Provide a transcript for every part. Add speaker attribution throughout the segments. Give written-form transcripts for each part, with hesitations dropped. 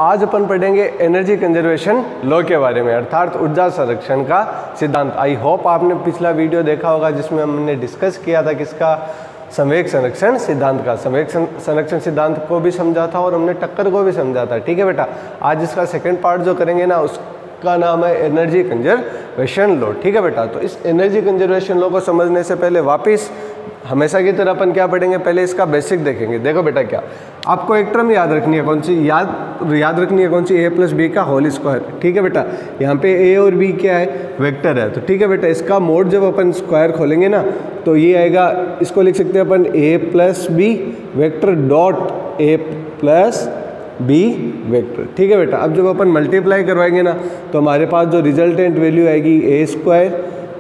Speaker 1: आज अपन पढ़ेंगे energy conservation law के बारे में, अर्थात ऊर्जा संरक्षण का सिद्धांत। आई होप आपने पिछला वीडियो देखा होगा जिसमें हमने डिस्कस किया था किसका, संवेग संरक्षण सिद्धांत का। संवेग संरक्षण सिद्धांत को भी समझा था और हमने टक्कर को भी समझा था। ठीक है बेटा, आज इसका सेकंड पार्ट जो करेंगे ना उसका नाम है एनर्जी कंजर्वेशन लॉ। ठीक है बेटा, तो इस एनर्जी कंजर्वेशन लॉ को समझने से पहले वापस हमेशा की तरह अपन क्या पढ़ेंगे, पहले इसका बेसिक देखेंगे। देखो बेटा, क्या आपको एक टर्म याद रखनी है, कौन सी याद रखनी है, कौन सी, a प्लस बी का होल स्क्वायर। ठीक है बेटा, यहाँ पे a और b क्या है, वेक्टर है। तो ठीक है बेटा, इसका मोड जब अपन स्क्वायर खोलेंगे ना तो ये आएगा, इसको लिख सकते हैं अपन a plus B vector dot a plus B vector. ठीक है बेटा, अब जब अपन मल्टीप्लाई करवाएंगे ना तो हमारे पास जो रिजल्टेंट वैल्यू आएगी a square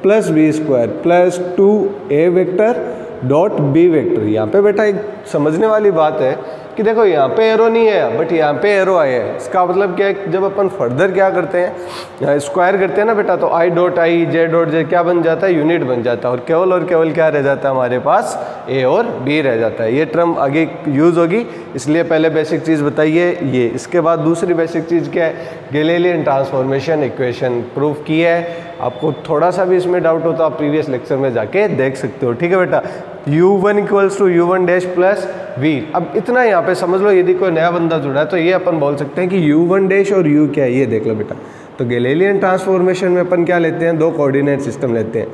Speaker 1: plus B square plus 2a vector dot B vector. यहाँ पे बेटा एक समझने वाली बात है कि देखो यहाँ पे एरो नहीं है बट यहाँ पे एरो आया है। इसका मतलब क्या है, जब अपन फर्दर क्या करते हैं, स्क्वायर करते हैं ना बेटा, तो I dot I J dot J क्या बन जाता है, यूनिट बन जाता है। और केवल क्या रह जाता है हमारे पास, ए और बी रह जाता है। ये टर्म आगे यूज़ होगी, इसलिए पहले बेसिक चीज़ बताइए ये। इसके बाद दूसरी बेसिक चीज़ क्या है, गैलीलियन ट्रांसफॉर्मेशन इक्वेशन प्रूफ की है। आपको थोड़ा सा भी इसमें डाउट हो तो आप प्रीवियस लेक्चर में जाके देख सकते हो। ठीक है बेटा, u1 equals to u1 dash plus v। अब इतना यहाँ पे समझ लो, यदि कोई नया बंदा जुड़ा है तो ये अपन बोल सकते हैं कि u1 डैश और u क्या है, ये देख लो बेटा। तो गैलीलियन ट्रांसफॉर्मेशन में अपन क्या लेते हैं, दो कोऑर्डिनेट सिस्टम लेते हैं।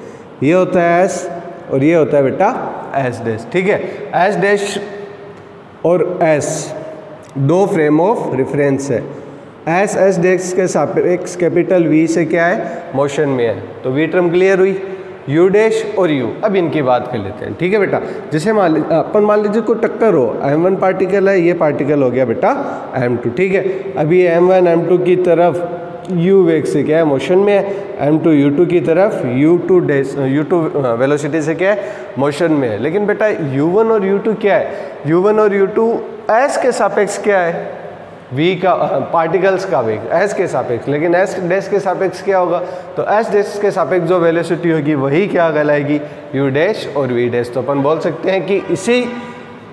Speaker 1: ये होता है s और ये होता है बेटा s डैश। ठीक है, s डैश और s दो फ्रेम ऑफ रेफरेंस है। s डैश के सापेक्ष कैपिटल v से क्या है, मोशन में है। तो v टर्म क्लियर हुई, u डैश और u। अब इनकी बात कर लेते हैं। ठीक है बेटा, जैसे अपन मान लीजिए कोई टक्कर हो, m1 पार्टिकल है, ये पार्टिकल हो गया बेटा m2। ठीक है, अभी m1 m2 की तरफ u वेग से क्या है, मोशन में है, m2 u2 की तरफ u2 वेलोसिटी से क्या है, मोशन में है। लेकिन बेटा u1 और u2 क्या है, u1 और u2 s के सापेक्ष क्या है, v का पार्टिकल्स का वेग s के सापेक्ष। लेकिन s डैश के सापेक्ष क्या होगा, तो s डैश के सापेक्ष जो वेलोसिटी होगी वही क्या कहलाएगी, u डैश और v डैश। तो अपन बोल सकते हैं कि इसी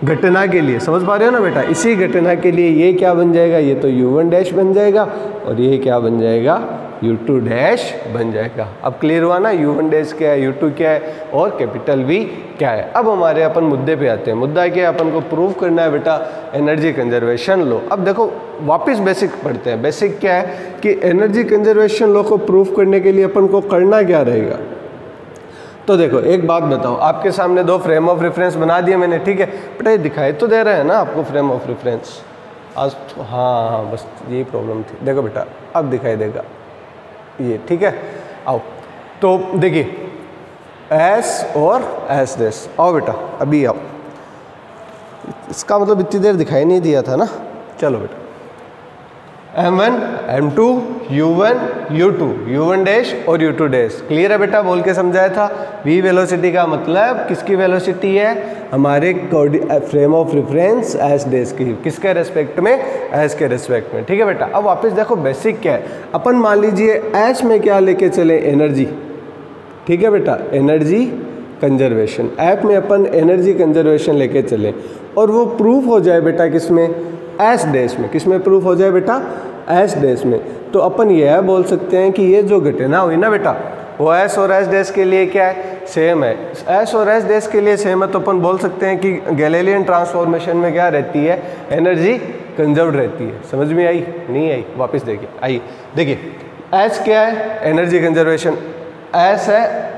Speaker 1: घटना के लिए, समझ पा रहे हो ना बेटा, इसी घटना के लिए ये क्या बन जाएगा, ये तो u1 डैश बन जाएगा और ये क्या बन जाएगा, u2 डैश बन जाएगा। अब क्लियर हुआ ना, u1 डैश क्या है, u2 क्या है और कैपिटल V क्या है। अब हमारे अपन मुद्दे पे आते हैं। मुद्दा क्या है, अपन को प्रूव करना है बेटा एनर्जी कंजर्वेशन लॉ। अब देखो वापस बेसिक पढ़ते हैं। बेसिक क्या है कि एनर्जी कंजर्वेशन लॉ को प्रूव करने के लिए अपन को करना क्या रहेगा। तो देखो एक बात बताओ, आपके सामने दो फ्रेम ऑफ रेफरेंस बना दिए मैंने। ठीक है बेटा, ये दिखाई तो दे रहा है ना आपको फ्रेम ऑफ रेफरेंस आज, हाँ बस यही प्रॉब्लम थी। देखो बेटा अब दिखाई देगा ये। ठीक है, आओ तो देखिए S और S डैश, आओ बेटा अभी आओ। इसका मतलब इतनी देर दिखाई नहीं दिया था ना। चलो बेटा, m1 m2 u1 u2 u1 dash और u2 डैश। क्लियर है बेटा, बोल के समझाया था। v वेलोसिटी का मतलब किसकी वेलोसिटी है, हमारे frame of reference s dash की, किसके रेस्पेक्ट में, s के रेस्पेक्ट में। ठीक है बेटा, अब वापस देखो बेसिक क्या है। अपन मान लीजिए s में क्या लेके चले, एनर्जी। ठीक है बेटा, एनर्जी कंजर्वेशन, ऐप में अपन एनर्जी कंजर्वेशन लेके चले और वो प्रूफ हो जाए बेटा किसमें, S डैश में। किसमें प्रूफ हो जाए बेटा, S डैश में। तो अपन यह बोल सकते हैं कि ये जो घटना हुई ना बेटा, वो S और S डैश के लिए क्या है, सेम है। S और S डैश के लिए सेम है तो अपन बोल सकते हैं कि गैलीलियन ट्रांसफॉर्मेशन में क्या रहती है, एनर्जी कंजर्व रहती है। समझ में आई, नहीं आई, वापस देखिए, आइए देखिए। S क्या है, एनर्जी कंजर्वेशन, S है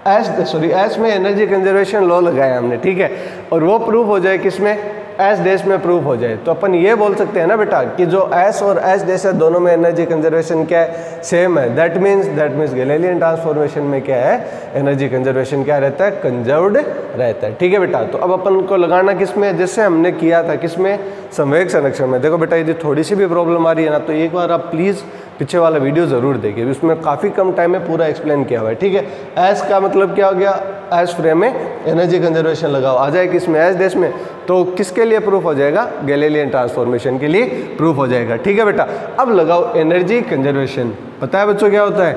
Speaker 1: S में एनर्जी कंजर्वेशन लॉ लगाया हमने। ठीक है, और वो प्रूफ हो जाए किसमें, S डैश में प्रूफ हो जाए तो अपन ये बोल सकते हैं ना बेटा कि जो S और S डैश है दोनों में एनर्जी कंजर्वेशन क्या है, सेम है। दैट मीन्स गैलीलियन ट्रांसफॉर्मेशन में क्या है, एनर्जी कंजर्वेशन क्या रहता है, कंजर्व्ड रहता है। ठीक है बेटा, तो अब अपन को लगाना किसमें, जैसे हमने किया था किसमें, संवेग संरक्षण में। देखो बेटा, यदि थोड़ी सी भी प्रॉब्लम आ रही है ना तो एक बार आप प्लीज़ पीछे वाला वीडियो ज़रूर देखिए, उसमें काफ़ी कम टाइम में पूरा एक्सप्लेन किया हुआ है। ठीक है, S का मतलब क्या हो गया, S फ्रेम में एनर्जी कंजर्वेशन लगाओ, आ जाए किसमें, S डैश में। तो किसके लिए प्रूफ हो जाएगा, गैलीलियन ट्रांसफॉर्मेशन के लिए प्रूफ हो जाएगा। ठीक है बेटा, अब लगाओ एनर्जी कंजर्वेशन। पता है बच्चों क्या होता है,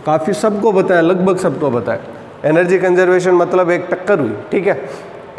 Speaker 1: काफ़ी सबको पता है, लगभग सबको पता है। एनर्जी कंजर्वेशन मतलब एक टक्कर हुई। ठीक है,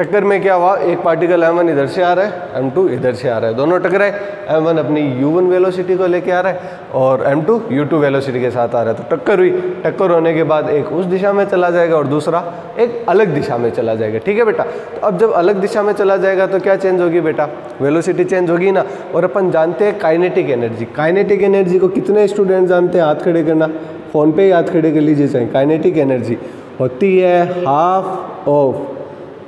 Speaker 1: टक्कर में क्या हुआ, एक पार्टिकल m1 इधर से आ रहा है, m2 इधर से आ रहा है, दोनों टकराए, m1 अपनी u1 वेलोसिटी को लेके आ रहा है और m2 u2 वेलोसिटी के साथ आ रहा है। तो टक्कर हुई, टक्कर होने के बाद एक उस दिशा में चला जाएगा और दूसरा एक अलग दिशा में चला जाएगा। ठीक है बेटा, तो अब जब अलग दिशा में चला जाएगा तो क्या चेंज होगी बेटा, वेलोसिटी चेंज होगी ना। और अपन जानते हैं काइनेटिक एनर्जी, काइनेटिक एनर्जी को कितने स्टूडेंट जानते हैं, हाथ खड़े करना, फ़ोन पे ही हाथ खड़े कर लीजिए चाहे। काइनेटिक एनर्जी होती है हाफ ऑफ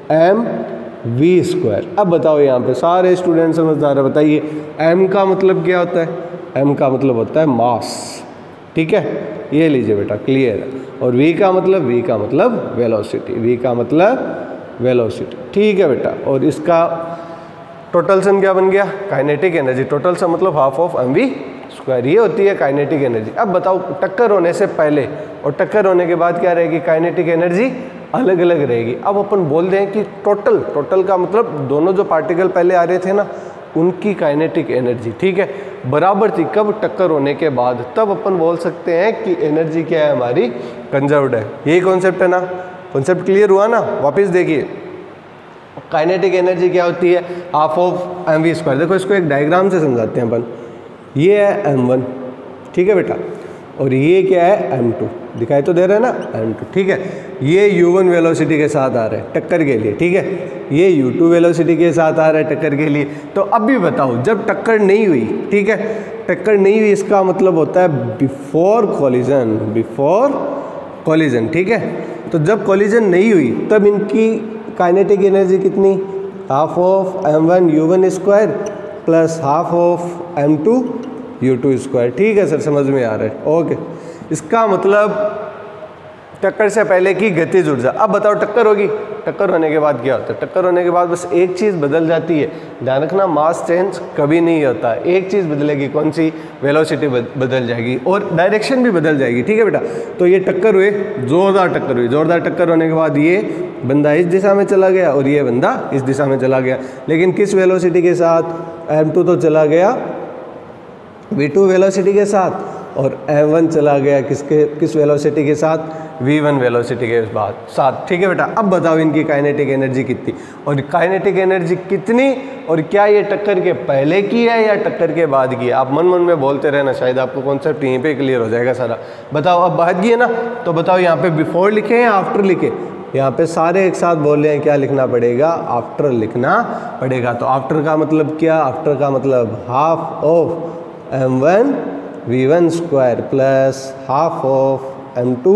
Speaker 1: mv²। अब बताओ यहाँ पे सारे स्टूडेंट समझदार है, बताइए m का मतलब क्या होता है, m का मतलब होता है मास। ठीक है, ये लीजिए बेटा, क्लियर है। और v का मतलब वेलोसिटी, v का मतलब वेलोसिटी। ठीक है बेटा, और इसका टोटल सम क्या बन गया, काइनेटिक एनर्जी। टोटल सम मतलब हाफ ऑफ mv², ये होती है काइनेटिक एनर्जी। अब बताओ टक्कर होने से पहले और टक्कर होने के बाद क्या रहेगी, काइनेटिक एनर्जी अलग अलग रहेगी। अब अपन बोल दें कि टोटल का मतलब दोनों जो पार्टिकल पहले आ रहे थे ना, उनकी काइनेटिक एनर्जी, ठीक है, बराबर थी। कब, टक्कर होने के बाद। तब अपन बोल सकते हैं कि एनर्जी क्या है हमारी, कंजर्व्ड है। यही कॉन्सेप्ट है ना, कॉन्सेप्ट क्लियर हुआ ना। वापस देखिए, काइनेटिक एनर्जी क्या होती है, हाफ ऑफ mv²। देखो इसको एक डायग्राम से समझाते हैं अपन। ये है m1, ठीक है बेटा, और ये क्या है m2, दिखाई तो दे रहा है ना m2। ठीक है, ये u1 वेलोसिटी के साथ आ रहा है टक्कर के लिए, ठीक है, ये u2 वेलोसिटी के साथ आ रहा है टक्कर के लिए। तो अब भी बताओ, जब टक्कर नहीं हुई, ठीक है, टक्कर नहीं हुई, इसका मतलब होता है बिफोर कॉलिजन, ठीक है। तो जब कॉलिजन नहीं हुई तब इनकी काइनेटिक एनर्जी कितनी, half of m1 u1² plus half of m2 u2²। ठीक है सर, समझ में आ रहा है, ओके। इसका मतलब टक्कर से पहले की गतिज ऊर्जा। अब बताओ टक्कर होगी, टक्कर होने के बाद क्या होता है, टक्कर होने के बाद बस एक चीज़ बदल जाती है। ध्यान रखना, मास चेंज कभी नहीं होता, एक चीज़ बदलेगी, कौन सी, वेलोसिटी बदल जाएगी और डायरेक्शन भी बदल जाएगी। ठीक है बेटा, तो ये टक्कर हुए, जोरदार टक्कर हुई, जोरदार टक्कर होने के बाद ये बंदा इस दिशा में चला गया और ये बंदा इस दिशा में चला गया, लेकिन किस वेलोसिटी के साथ, m2 तो चला गया v2 वेलोसिटी के साथ और m1 चला गया किस वेलोसिटी के साथ, v1 वेलोसिटी के साथ। ठीक है बेटा, अब बताओ इनकी काइनेटिक एनर्जी कितनी, और काइनेटिक एनर्जी कितनी, और क्या ये टक्कर के पहले की है या टक्कर के बाद की है। आप मन में बोलते रहना, शायद आपको कॉन्सेप्ट यहीं पे क्लियर हो जाएगा सारा। बताओ, अब बाद की है ना, तो बताओ यहाँ पे बिफोर लिखे या आफ्टर लिखे, यहाँ पे सारे एक साथ बोल रहे हैं, क्या लिखना पड़ेगा, आफ्टर लिखना पड़ेगा। तो आफ्टर का मतलब क्या, आफ्टर का मतलब half of m1 v1² plus half of m2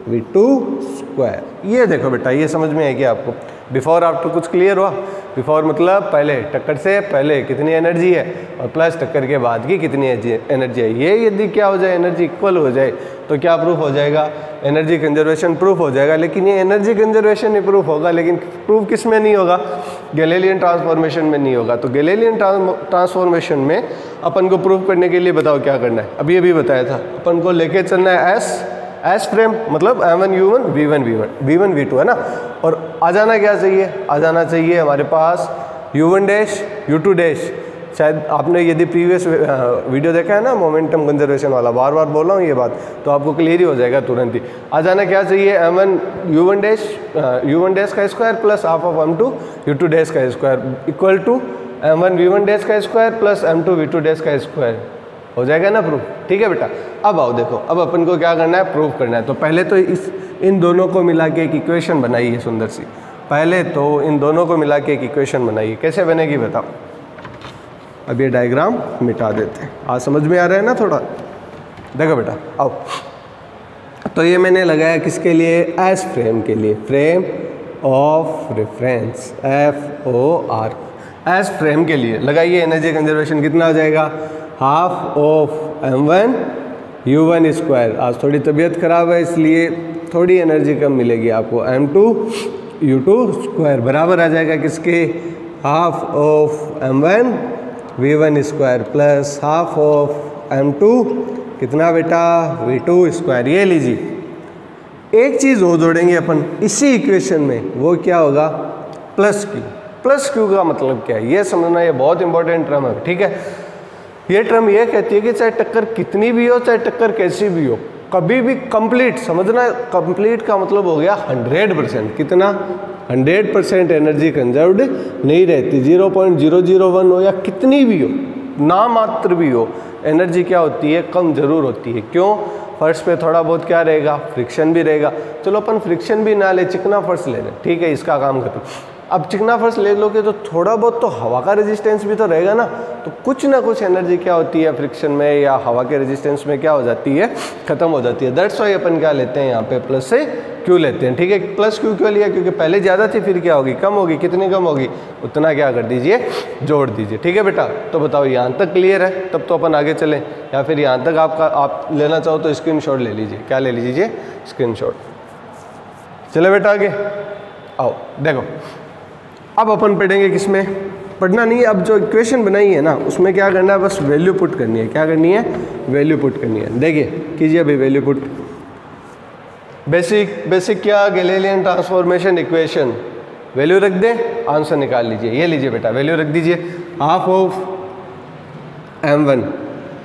Speaker 1: v2²। ये देखो बेटा, ये समझ में है क्या आपको, बिफोर आफ्टर कुछ क्लियर हुआ। बिफोर मतलब पहले, टक्कर से पहले कितनी एनर्जी है, और प्लस टक्कर के बाद की कितनी एनर्जी है। ये यदि क्या हो जाए, एनर्जी इक्वल हो जाए तो क्या प्रूफ हो जाएगा, एनर्जी कंजर्वेशन प्रूफ हो जाएगा। लेकिन ये एनर्जी कंजर्वेशन ही प्रूफ होगा, लेकिन प्रूफ किस में नहीं होगा, गैलीलियन ट्रांसफॉर्मेशन में नहीं होगा। तो गैलीलियन ट्रांसफॉर्मेशन में अपन को प्रूफ करने के लिए बताओ क्या करना है, अभी अभी बताया था, अपन को लेके चलना है एस फ्रेम, मतलब m1 u1 v1 v2 है ना। और आ जाना क्या चाहिए, आ जाना चाहिए हमारे पास u1 डैश u2 डैश। शायद आपने यदि प्रीवियस वीडियो देखा है ना, मोमेंटम कंजर्वेशन वाला, बार बार बोल रहा हूँ ये बात, तो आपको क्लियर ही हो जाएगा तुरंत ही। आ जाना क्या चाहिए, m1 u1 डैश का square plus half of m2 u2 dash का square equal to m1 v1 dash का square plus m2 v2 dash का स्क्वायर। हो जाएगा ना प्रूफ। ठीक है बेटा, अब आओ देखो, अब अपन को क्या करना है, प्रूफ करना है। तो पहले तो इन दोनों को मिला के एक इक्वेशन बनाइए सुंदर सी। पहले तो इन दोनों को मिला के एक इक्वेशन बनाइए, कैसे बनेगी बताओ। अब ये डायग्राम मिटा देते हैं, आज समझ में आ रहा है ना थोड़ा। देखो बेटा, आओ, तो ये मैंने लगाया किसके लिए, एस फ्रेम के लिए, frame of reference FOR, S frame के लिए लगाइए। एनर्जी कंजर्वेशन कितना हो जाएगा, हाफ ऑफ m1 u1²। आज थोड़ी तबीयत खराब है इसलिए थोड़ी एनर्जी कम मिलेगी आपको, m2 u2² बराबर आ जाएगा किसके, half of m1 v1² plus half of m2 कितना बेटा, v2²। ये लीजिए, एक चीज़ और जोड़ेंगे अपन इसी इक्वेशन में, वो क्या होगा, प्लस क्यू। प्लस क्यू का मतलब क्या है, ये समझना, ये बहुत इंपॉर्टेंट टर्म है। ठीक है, ये टर्म ये कहती है कि चाहे टक्कर कितनी भी हो, चाहे टक्कर कैसी भी हो, कभी भी कंप्लीट समझना, कंप्लीट का मतलब हो गया 100%। कितना? 100% एनर्जी कंजर्व्ड नहीं रहती। 0.001 हो या कितनी भी हो, ना मात्र भी हो, एनर्जी क्या होती है? कम जरूर होती है। क्यों? फर्श पे थोड़ा बहुत क्या रहेगा? फ्रिक्शन भी रहेगा। चलो अपन फ्रिक्शन भी ना ले, चिकना फर्श ले लें, ठीक है, इसका काम खत्म। अब चिकना फर्श ले लोगे तो थोड़ा बहुत तो हवा का रेजिस्टेंस भी तो रहेगा ना, तो कुछ ना कुछ एनर्जी क्या होती है फ्रिक्शन में या हवा के रेजिस्टेंस में क्या हो जाती है? खत्म हो जाती है। दैट्स वाई अपन क्या लेते हैं यहाँ पे? प्लस से क्यू लेते हैं, ठीक है। प्लस क्यू क्यों लिया? क्योंकि पहले ज़्यादा थी, फिर क्या होगी? कम होगी। कितनी कम होगी? उतना क्या कर दीजिए? जोड़ दीजिए, ठीक है बेटा। तो बताओ यहाँ तक क्लियर है? तब तो अपन आगे चलें, या फिर यहाँ तक आप लेना चाहो तो स्क्रीनशॉट ले लीजिए। क्या ले लीजिए? स्क्रीनशॉट। चले बेटा आगे आओ। देखो अब अपन पढ़ेंगे किसमें? पढ़ना नहीं है, अब जो इक्वेशन बनाई है ना उसमें क्या करना है? बस वैल्यू पुट करनी है। क्या करनी है? वैल्यू पुट करनी है। देखिए कीजिए अभी वैल्यू पुट। बेसिक क्या? Galilean transformation equation. वैल्यू रख दें, आंसर निकाल लीजिए। ये लीजिए बेटा, वैल्यू रख दीजिए। Half of m1,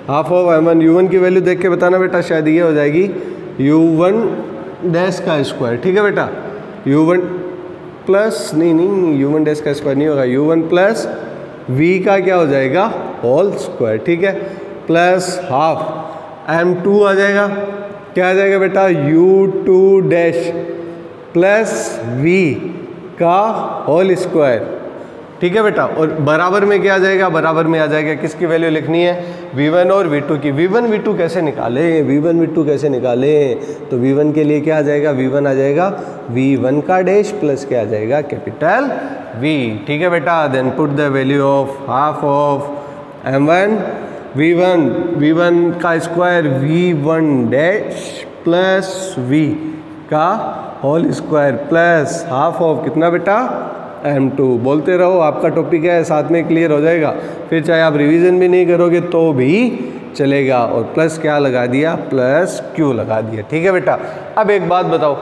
Speaker 1: half of m1 u1 की वैल्यू देख के बताना बेटा, शायद ये हो जाएगी u1 डैश का स्क्वायर, ठीक है बेटा। u1 प्लस नहीं u1 डैश का स्क्वायर नहीं होगा, u1 प्लस v का क्या हो जाएगा? होल स्क्वायर, ठीक है, प्लस हाफ m2 आ जाएगा। क्या आ जाएगा बेटा? u2 डैश प्लस v का होल स्क्वायर, ठीक है बेटा। और बराबर में क्या आ जाएगा? बराबर में आ जाएगा किसकी वैल्यू लिखनी है? v1 और v2 की। v1 v2 कैसे निकालें? v1 v2 कैसे निकालें? तो v1 के लिए क्या आ जाएगा? v1 आ जाएगा v1 का डैश प्लस क्या आ जाएगा? कैपिटल v, ठीक है बेटा। Then put the value of half of m1 v1 का square v1 dash plus v का whole square plus half of कितना बेटा? m2। बोलते रहो, आपका टॉपिक है, साथ में क्लियर हो जाएगा। फिर चाहे आप रिवीजन भी नहीं करोगे तो भी चलेगा। और प्लस क्या लगा दिया? प्लस q लगा दिया, ठीक है बेटा। अब एक बात बताओ,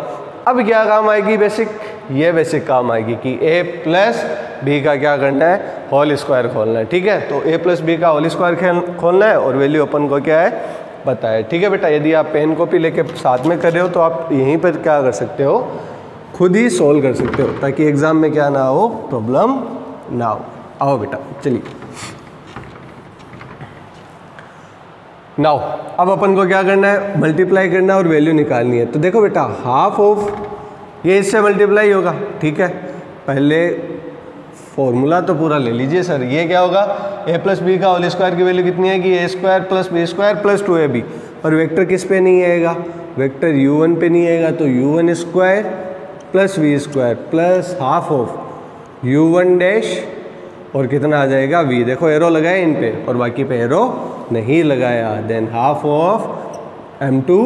Speaker 1: अब क्या काम आएगी? बेसिक, ये बेसिक काम आएगी कि a प्लस b का क्या करना है? होल स्क्वायर खोलना है, ठीक है। तो a प्लस b का होल स्क्वायर खोलना है और वैल्यू अपन को क्या है? पता है, ठीक है बेटा। यदि आप पेन कॉपी लेके साथ में कर रहे हो तो आप यहीं पर क्या कर सकते हो? खुद ही सॉल्व कर सकते हो, ताकि एग्जाम में क्या ना हो? प्रॉब्लम ना हो। आओ बेटा चलिए। नाउ अब अपन को क्या करना है? मल्टीप्लाई करना है और वैल्यू निकालनी है। तो देखो बेटा, हाफ ऑफ ये इससे मल्टीप्लाई होगा, ठीक है। पहले फॉर्मूला तो पूरा ले लीजिए सर। ये क्या होगा? a प्लस बी का होल स्क्वायर की वैल्यू कितनी है? कि a square plus B square plus 2ab। और वेक्टर किस पे नहीं आएगा? वेक्टर u1 पे नहीं आएगा, तो u1 square plus V square plus half of u1 dash और कितना आ जाएगा? v। देखो एरो लगाए इन पे और बाकी पे एरो नहीं लगाया। देन हाफ ऑफ m2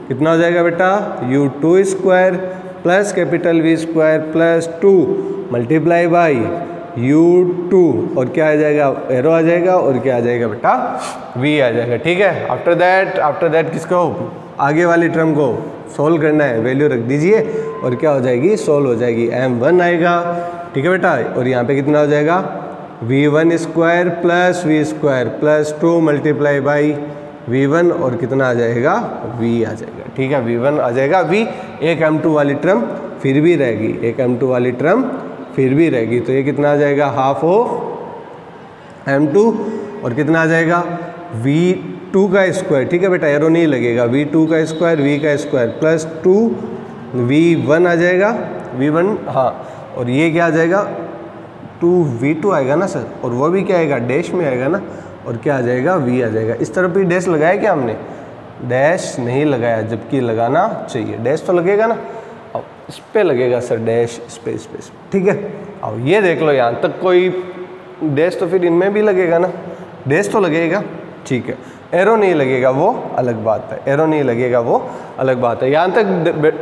Speaker 1: कितना हो जाएगा बेटा? u2 square plus capital v square plus 2 multiply by u2 और क्या आ जाएगा? एरो आ जाएगा और क्या आ जाएगा बेटा? v आ जाएगा, ठीक है। आफ्टर दैट किसको? आगे वाली टर्म को सोल्व करना है। वैल्यू रख दीजिए और क्या हो जाएगी? सोल्व हो जाएगी। m1 आएगा, ठीक है बेटा। और यहाँ पे कितना हो जाएगा? v1 square plus v square plus 2 multiply by v1 और कितना आ जाएगा? v आ जाएगा, ठीक है। v1 आ जाएगा v। एक m2 वाली टर्म फिर भी रहेगी, एक m2 वाली टर्म फिर भी रहेगी। तो ये कितना आ जाएगा? हाफ ऑफ m2 और कितना आ जाएगा? v2 का स्क्वायर, ठीक है बेटा, एरो नहीं लगेगा। v2 का स्क्वायर v का स्क्वायर प्लस 2 v1 आ जाएगा, v1 हाँ। और ये क्या आ जाएगा? 2v2 आएगा ना सर, और वो भी क्या आएगा? डैश में आएगा ना, और क्या आ जाएगा? v आ जाएगा। इस तरफ भी डैश लगाया क्या हमने? डैश नहीं लगाया, जबकि लगाना चाहिए। डैश तो लगेगा ना, अब इस पे लगेगा सर डैश, इस पे, ठीक है। अब ये देख लो, यहाँ तक कोई डैश तो फिर इनमें भी लगेगा ना, डैश तो लगेगा, ठीक है। एरो नहीं लगेगा वो अलग बात है, एरो नहीं लगेगा वो अलग बात है। यहाँ तक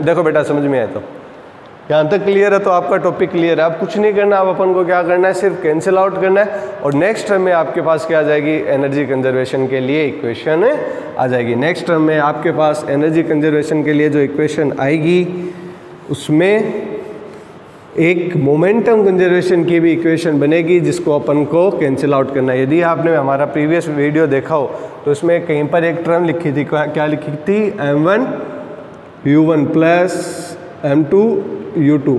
Speaker 1: देखो बेटा, समझ में आया? तो यहाँ तक क्लियर है, तो आपका टॉपिक क्लियर है। अब कुछ नहीं करना, अब अपन को क्या करना है? सिर्फ कैंसिल आउट करना है। और नेक्स्ट टर्म में आपके पास क्या आ जाएगी? एनर्जी कंजर्वेशन के लिए इक्वेशन आ जाएगी। नेक्स्ट टर्म में आपके पास एनर्जी कंजर्वेशन के लिए जो इक्वेशन आएगी उसमें एक मोमेंटम कंजर्वेशन की भी इक्वेशन बनेगी जिसको अपन को कैंसिल आउट करना है। यदि आपने हमारा प्रीवियस वीडियो देखा हो तो उसमें कहीं पर एक टर्म लिखी थी, क्या लिखी थी, m1 u1 plus m2 u2,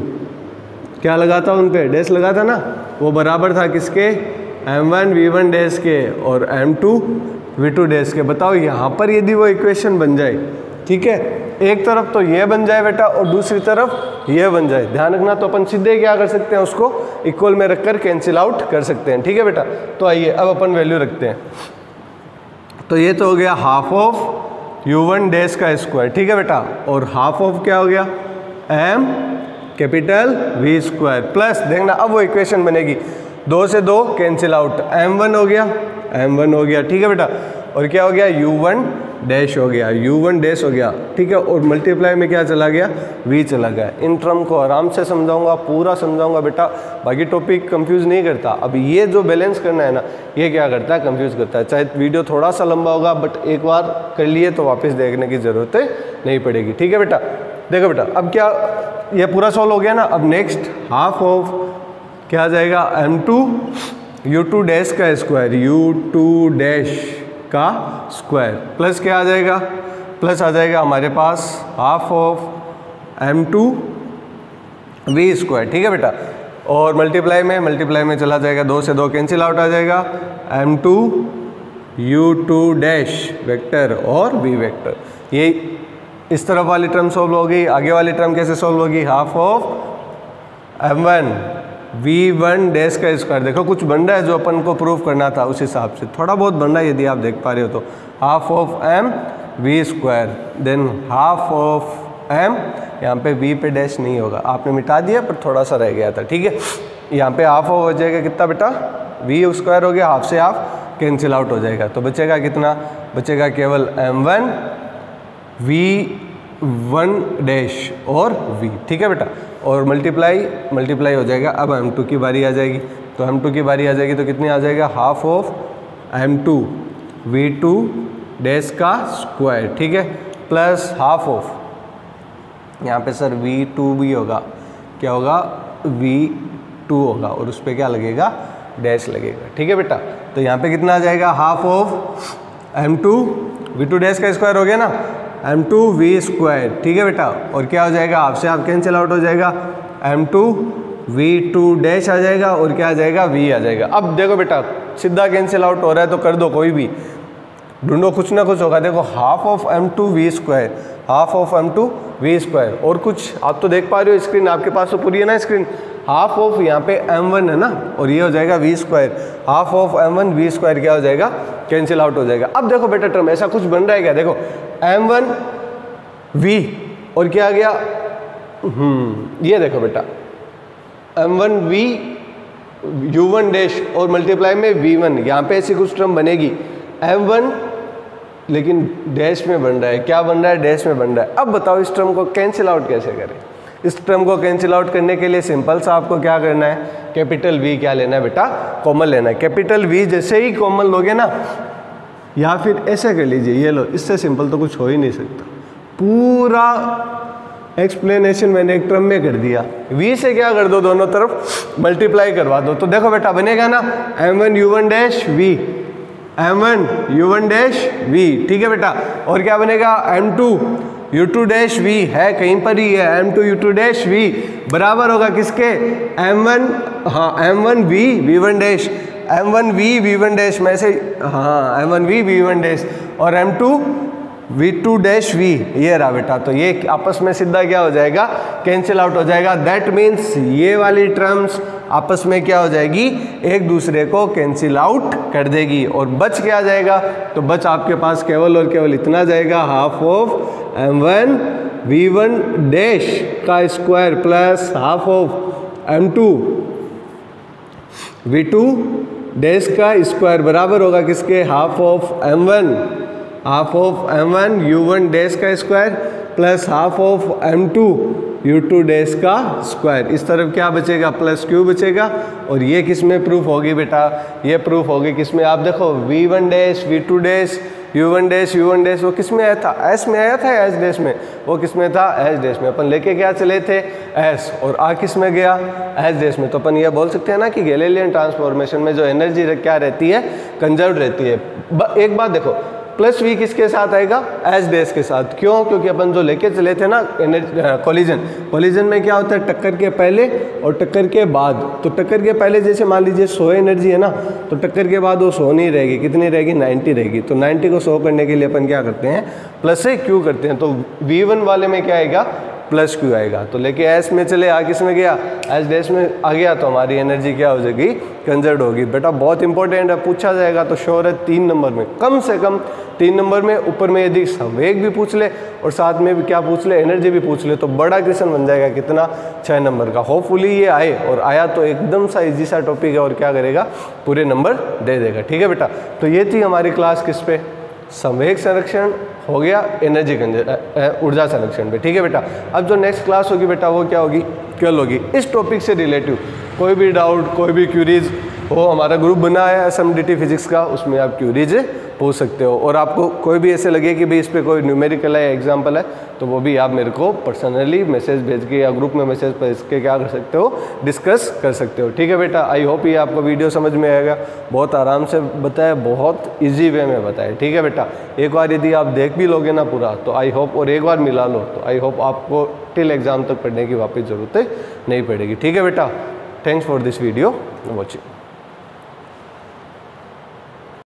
Speaker 1: क्या लगा था उन पे, डैश लगा था ना, वो बराबर था किसके, m1 v1 डैश के और m2 v2 डैश के। बताओ यहाँ पर यदि वो इक्वेशन बन जाए, ठीक है, एक तरफ तो ये बन जाए बेटा और दूसरी तरफ ये बन जाए, ध्यान रखना, तो अपन सीधे क्या कर सकते हैं, उसको इक्वल में रखकर कैंसिल आउट कर सकते हैं, ठीक है बेटा। तो आइए अब अपन वैल्यू रखते हैं। तो ये तो हो गया हाफ ऑफ u1 डैश का स्क्वायर, ठीक है बेटा, और हाफ ऑफ क्या हो गया, m capital V square plus, देखना अब वो इक्वेशन बनेगी, 2 से 2 कैंसिल आउट, m1 हो गया, ठीक है बेटा, और क्या हो गया, u1 डैश हो गया, u1 डैश हो गया, ठीक है, और मल्टीप्लाई में क्या चला गया, v चला गया। इन टर्म को आराम से समझाऊंगा, पूरा समझाऊंगा बेटा, बाकी टॉपिक कंफ्यूज नहीं करता। अब ये जो बैलेंस करना है ना, ये क्या करता है, कंफ्यूज करता है। चाहे वीडियो थोड़ा सा लंबा होगा बट एक बार कर लिए तो वापस देखने की ज़रूरत नहीं पड़ेगी, ठीक है बेटा। देखो बेटा अब क्या, ये पूरा सॉल्व हो गया ना। अब नेक्स्ट हाफ ऑफ क्या आ जाएगा, m2 u2 डैश का स्क्वायर, u2 डैश का स्क्वायर प्लस क्या आ जाएगा, प्लस आ जाएगा हमारे पास half of m2 v square, ठीक है बेटा, और मल्टीप्लाई में चला जाएगा, 2 से 2 कैंसिल आउट आ जाएगा, m2 u2 डैश वेक्टर और v वेक्टर। ये इस तरफ वाली टर्म सॉल्व हो गई। आगे वाली टर्म कैसे सॉल्व होगी, half of m1 v1 dash का स्क्वायर, देखो कुछ बन रहा है जो अपन को प्रूफ करना था, उस हिसाब से थोड़ा बहुत बन रहा है यदि आप देख पा रहे हो तो, half of m v square, than half of m, यहाँ पे v पे डैश नहीं होगा, आपने मिटा दिया पर थोड़ा सा रह गया था, ठीक है। यहाँ पे हाफ ऑफ हो जाएगा कितना बेटा, v स्क्वायर हो गया, हाफ से हाफ कैंसिल आउट हो जाएगा, तो बचेगा कितना, बचेगा केवल m1 v1 डैश और v, ठीक है बेटा, और मल्टीप्लाई हो जाएगा। अब m2 की बारी आ जाएगी, तो m2 की बारी आ जाएगी तो कितनी आ जाएगा, half of m2 v2 dash का स्क्वायर, ठीक है, प्लस हाफ ऑफ, यहाँ पे सर v2 भी होगा, क्या होगा, v2 होगा और उस पर क्या लगेगा, डैश लगेगा, ठीक है बेटा। तो यहाँ पे कितना आ जाएगा, half of m2 v2 dash का स्क्वायर हो गया ना, m2 v स्क्वायर, ठीक है बेटा, और क्या हो जाएगा, हाफ से हाफ कैंसिल आउट हो जाएगा, m2 v2 डैश आ जाएगा और क्या आ जाएगा, v आ जाएगा। अब देखो बेटा सीधा कैंसिल आउट हो रहा है तो कर दो, कोई भी ढूंढो, कुछ ना कुछ होगा। देखो half of m2 v square, half of m2 v square, और कुछ आप तो देख पा रहे हो, स्क्रीन आपके पास तो पूरी है ना स्क्रीन, हाफ ऑफ यहाँ पे m1 है ना, और ये हो जाएगा v square, half of m1 v square क्या हो जाएगा, कैंसिल आउट हो जाएगा। अब देखो बेटा टर्म ऐसा कुछ बन रहा है क्या, देखो m1 v और क्या आ गया, ये देखो बेटा m1 v u1 डैश और मल्टीप्लाई में v1, यहाँ पे ऐसी कुछ टर्म बनेगी, m1 लेकिन डैश में बन रहा है, क्या बन रहा है, डैश में बन रहा है। अब बताओ इस टर्म को कैंसिल आउट कैसे करें। इस टर्म को कैंसिल आउट करने के लिए सिंपल सा आपको क्या करना है, कैपिटल V क्या लेना है बेटा, कॉमन लेना है। कैपिटल V जैसे ही कॉमन लोगे ना, या फिर ऐसे कर लीजिए, ये लो, इससे सिंपल तो कुछ हो ही नहीं सकता। पूरा एक्सप्लेनेशन मैंने एक टर्म में कर दिया, V से क्या कर दो, दोनों तरफ मल्टीप्लाई करवा दो, तो देखो बेटा बनेगा ना m1 u1 dash v, m1 u1 dash v, ठीक है बेटा, और क्या बनेगा m2 u2 डैश v, है कहीं पर ही है, m2 u2 डैश v बराबर होगा किसके, m1, हाँ m1 v v1 dash, m1 v v1 dash में से, हाँ m1 v v1 डैश और m2 v2 डैश v, ये रहा बेटा। तो ये आपस में सीधा क्या हो जाएगा, कैंसिल आउट हो जाएगा। दैट मीन्स ये वाली टर्म्स आपस में क्या हो जाएगी, एक दूसरे को कैंसिल आउट कर देगी, और बच क्या जाएगा, तो बच आपके पास केवल और केवल इतना जाएगा, half of m1 v1 dash का square plus half of m2 v2 dash का स्क्वायर बराबर होगा किसके, half of m1 u1 dash का square plus half of m2 u2 dash का स्क्वायर। इस तरफ क्या बचेगा, प्लस q बचेगा, और ये किस में प्रूफ होगी बेटा, ये प्रूफ होगी किस में, आप देखो v1 dash v2 dash U1 dash वो किस में आया था, S में आया था या S डैश में, वो किस में था, S डैश में। अपन लेके क्या चले थे S, और आ किस में गया, S डैश में। तो अपन ये बोल सकते हैं ना कि गैलीलियन ट्रांसफॉर्मेशन में जो एनर्जी क्या रहती है, कंजर्व रहती है। एक बात देखो, प्लस V किसके साथ आएगा, S डैश के साथ। क्यों, क्योंकि अपन जो लेके चले थे ना कोलिजन में क्या होता है, टक्कर के पहले और टक्कर के बाद। तो टक्कर के पहले जैसे मान लीजिए 100 एनर्जी है ना, तो टक्कर के बाद वो 100 नहीं रहेगी, कितनी रहेगी, 90 रहेगी। तो 90 को 100 करने के लिए अपन क्या करते हैं, प्लस से Q करते हैं। तो V1 वाले में क्या आएगा, प्लस Q आएगा। तो लेके S में चले, आ किस में गया, S डैश में आ गया, तो हमारी एनर्जी क्या हो जाएगी, कंजर्व होगी। बेटा बहुत इंपॉर्टेंट है, पूछा जाएगा तो श्योर है 3 नंबर में, कम से कम 3 नंबर में। ऊपर में यदि संवेग भी पूछ ले और साथ में भी क्या पूछ ले, एनर्जी भी पूछ ले, तो बड़ा क्वेश्चन बन जाएगा कितना, 6 नंबर का। होपफुली ये आए, और आया तो एकदम सा इजी सा टॉपिक है, और क्या करेगा, पूरे नंबर दे देगा। ठीक है बेटा, तो ये थी हमारी क्लास किस पे, संवेग संरक्षण हो गया, ऊर्जा संरक्षण पे। ठीक है बेटा, अब जो नेक्स्ट क्लास होगी बेटा वो क्या होगी, कल होगी। इस टॉपिक से रिलेटिव कोई भी डाउट, कोई भी क्यूरीज हो, हमारा ग्रुप बना है SMDT फिजिक्स का, उसमें आप क्यूरीज पूछ सकते हो। और आपको कोई भी ऐसे लगे कि भाई इस पर कोई न्यूमेरिकल है या एग्जाम्पल है, तो वो भी आप मेरे को पर्सनली मैसेज भेज के या ग्रुप में मैसेज भेज के क्या कर सकते हो, डिस्कस कर सकते हो। ठीक है बेटा, आई होप ये आपको वीडियो समझ में आएगा। बहुत आराम से बताया, बहुत ईजी वे में बताया। ठीक है बेटा, एक बार यदि आप देख भी लोगे ना पूरा, तो आई होप, और एक बार मिला लो, तो आई होप आपको टिल एग्जाम तक पढ़ने की वापस ज़रूरत नहीं पड़ेगी। ठीक है बेटा, thanks for this video watching.